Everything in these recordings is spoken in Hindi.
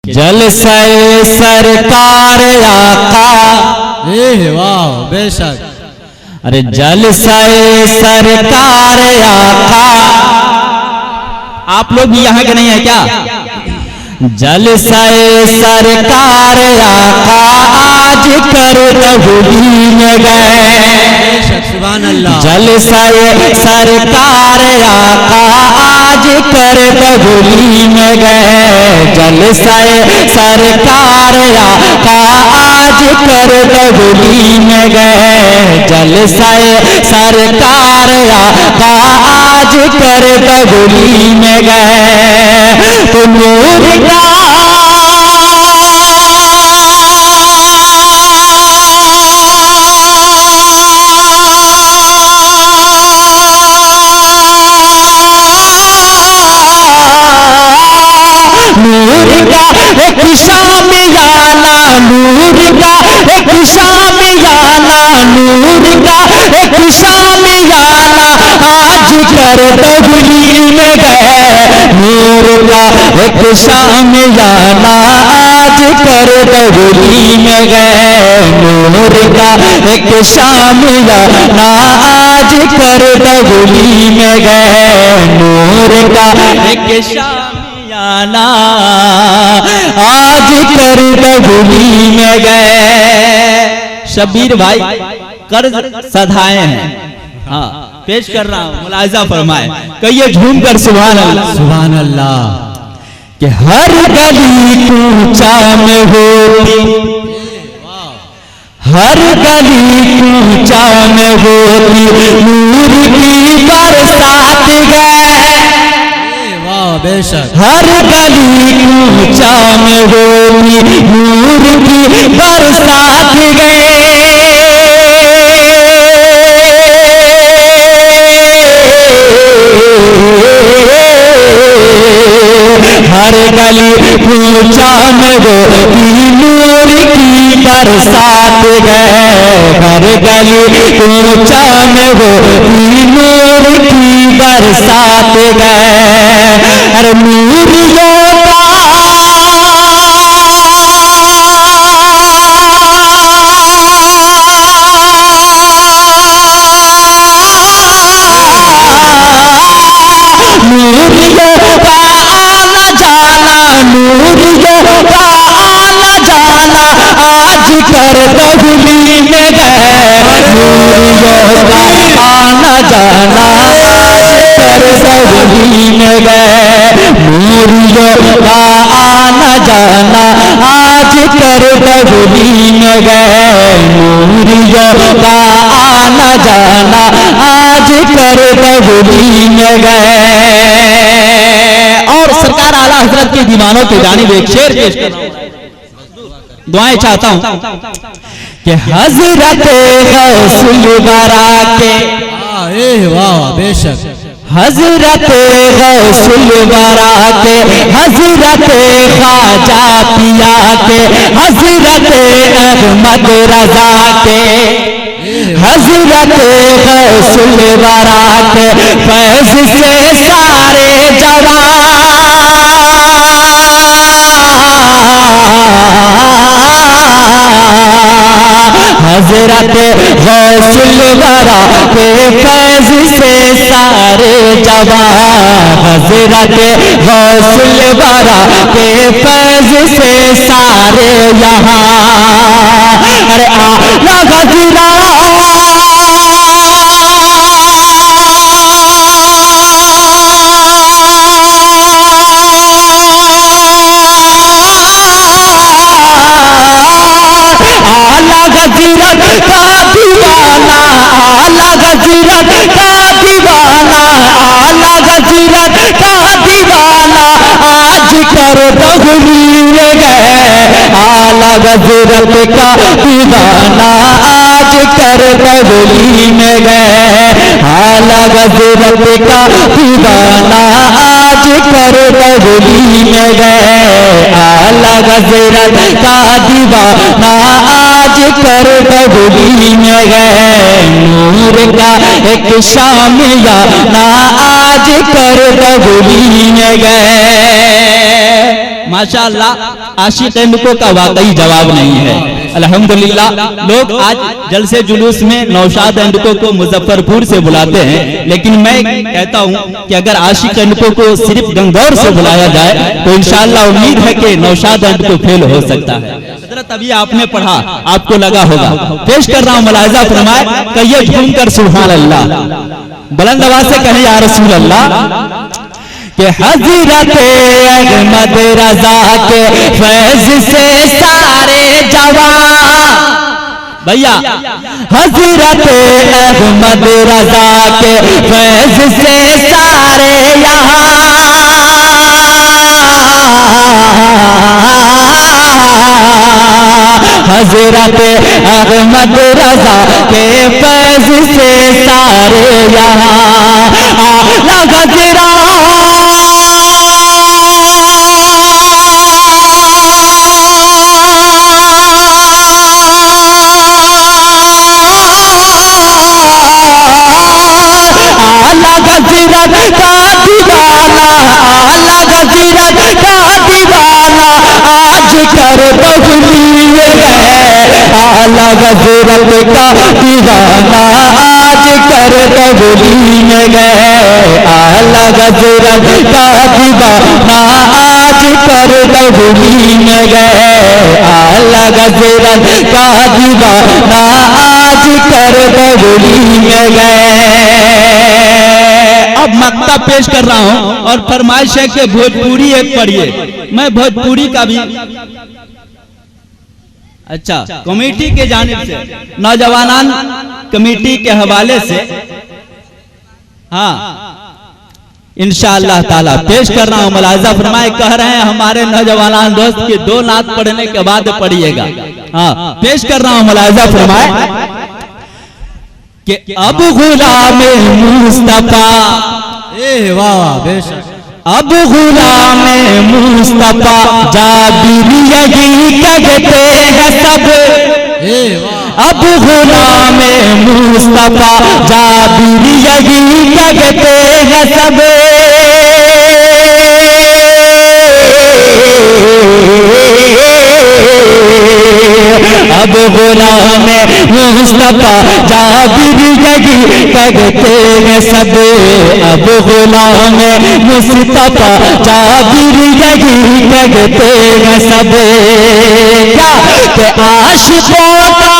जलसे सरकार आका। वाह बेशक। अरे जलसे सरकार आका। आप लोग भी यहाँ के नहीं है क्या? जलसे सरकार आका आज कर दहुली में गए। सुभान अल्लाह। जलसे सरकार आका आज कर दहुली में गए। जलसे सरकार आका आज कर दहुली में गए। जलसे सरकार आका आज कर दहुली में गए। तो नूर का एक शामियाना, नूर का एक शामियाना, नूर का एक शामियाना आज कर दहुली में गए। नूर का एक शामियाना आज कर दहुली में गए। नूर का एक शामियाना आज कर दहुली में गए। नूर का एक शामियाना आज कर दहुली में गए। शबीर भाई कर्ज सधाए हैं। हाँ पेश कर रहा हूँ, मुलाहिजा फरमाए। कहिए झूम कर सुभान अल्लाह। सुभान अल्लाह। कि हर गली कूचा में होती, हर गली कूचा में होती नूर की बरसात गए। वाह बेशक। हर गली कूचा में होती नूर की बरसात गए। हर गली कूचा में होती नूर की बरसात गए। हर गली कूचा में होती नूर की बरसात गए। अरे नूरियों का नूरियों का आना जाना, नूरियों का आना जाना आज कर दहुली में गए। नूरियों का आना जाना आज कर दहुली में गए। नूरियों का आना जाना आज कर दहुली में गए। नूरियों का आना जाना आज कर दहुली में गए। और सरकार आला हजरत के दीवानों की जानिब एक शेर पेश कर रहा हूं, दुआएं चाहता हूं कि हजरत गौसुल बरा के। वाह बेशक। हजरत गौसुल बरा के, हजरत ख्वाजा पिया के, हजरत अहमद रजा के, हजरत गौसुल बरा के फैज से सारे जवान। हजरत गौसुल बरा के फैज से सारे जवान। हजरत गौसुल बरा के फैज से सारे यहाँ। अरे आला गजरा आला गजरत का दीवाना, आला गजरत का दीवाना, आला गजरत का दीवाना आज कर दहुली में गए। आला गजरत का दीवाना आज कर दहुली में गए। आला गजरत का दीवाना आज कर दहुली में गए। आला गजरत का दीवाना आज कर दहुली में गए। नूर का एक शामियाना आज कर दहुली में गए। माशाअल्लाह। आशिक इनको का वाकई जवाब नहीं है। अल्हम्दुलिल्लाह लोग आज जलसे जुलूस में नौशाद इनको को मुजफ्फरपुर से बुलाते हैं, लेकिन मैं कहता हूं कि अगर आशिक इनको को सिर्फ गंगौर से बुलाया जाए तो इंशाअल्लाह उम्मीद है कि नौशाद इनको फेल हो सकता है। हज़रत अभी आपने पढ़ा, आपको लगा होगा, पेश कर रहा हूं, मुलाहिजा फरमाए, कहिए झूम कर सुभान अल्लाह, बुलंद आवाज से कहिए या रसूल अल्लाह कि हज़रत अहमद रज़ा के फैज़ से सारे जवान, भैया हज़रत अहमद रज़ा के फैज़ से सारे यहाँ, हज़रत अहमद रज़ा के फैज़ से सारे यहाँ गज़रत का दीवाना आज कर तबली में गए, आला गज़रत का दीवाना आज कर तबली में गए, आला गज़रत का दीवाना आज कर तबली में गए। अब मक्ता पेश कर रहा हूं और फरमाइश है कि भोजपुरी एक पढ़िए। मैं भोजपुरी का भी अच्छा कमेटी के जानिब से, नौजवान कमेटी के हवाले से, हाँ इंशाअल्लाह ताला पेश कर रहा हूं। मुलाहिजा फरमाए, कह रहे हैं हमारे नौजवान दोस्त की 2 नात पढ़ने के बाद पढ़िएगा। हाँ पेश कर रहा हूं, मुलाहिजा फरमाए कि अब गुलाम मुस्तफा, वाह बेशक, अब गुलाम मुस्तफा जाबिर यही कहते हैं सब, अब गुलाम मुस्तफा जाबिर यही कहते हैं सब, अब गुलाम मुस्तफा जाबिर यही कहते हैं सब, अब गुलाम मुस्तफा जाबिर यही कहते हैं सब। क्या कि आशिकों का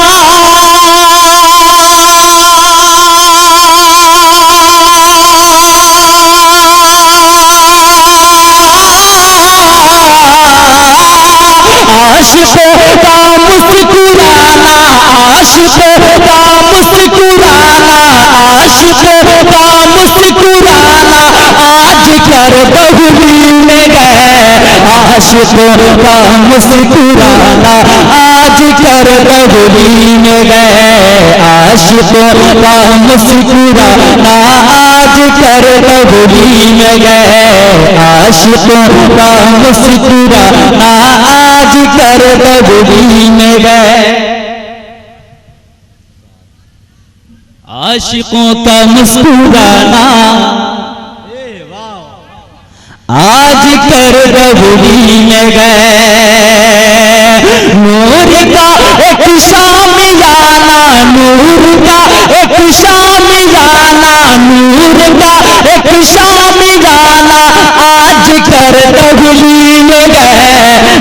आशिकों का मुस्कुराना, आशिकों का मुस्कुराना, आशिकों का मुस्कुराना आज कर बहुली में गए, आशिकों का मुस्कुराना आज कर बहुली में गए, आशिकों का मुस्कुराना आज कर बहुली में गए, आशिकों का मुस्कुराना आज कर बहुली में गए, आशिकों का मुस्कुराना आज कर बहुली में गए, नूर का एक शामियाना, नूर का एक शामियाना, नूर का एक शामियाना आज कर बहुली में गए,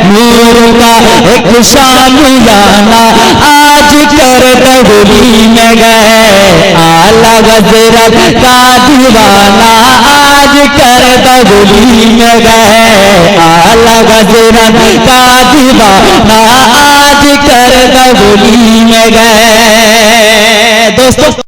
नूर का एक शामियाना आज कर बहुली में गए, आला गज़रत का दीवाना आज कर बहुली में गए, आला गज़रत का दीवाना आज कर बहुली में गए। दोस्तों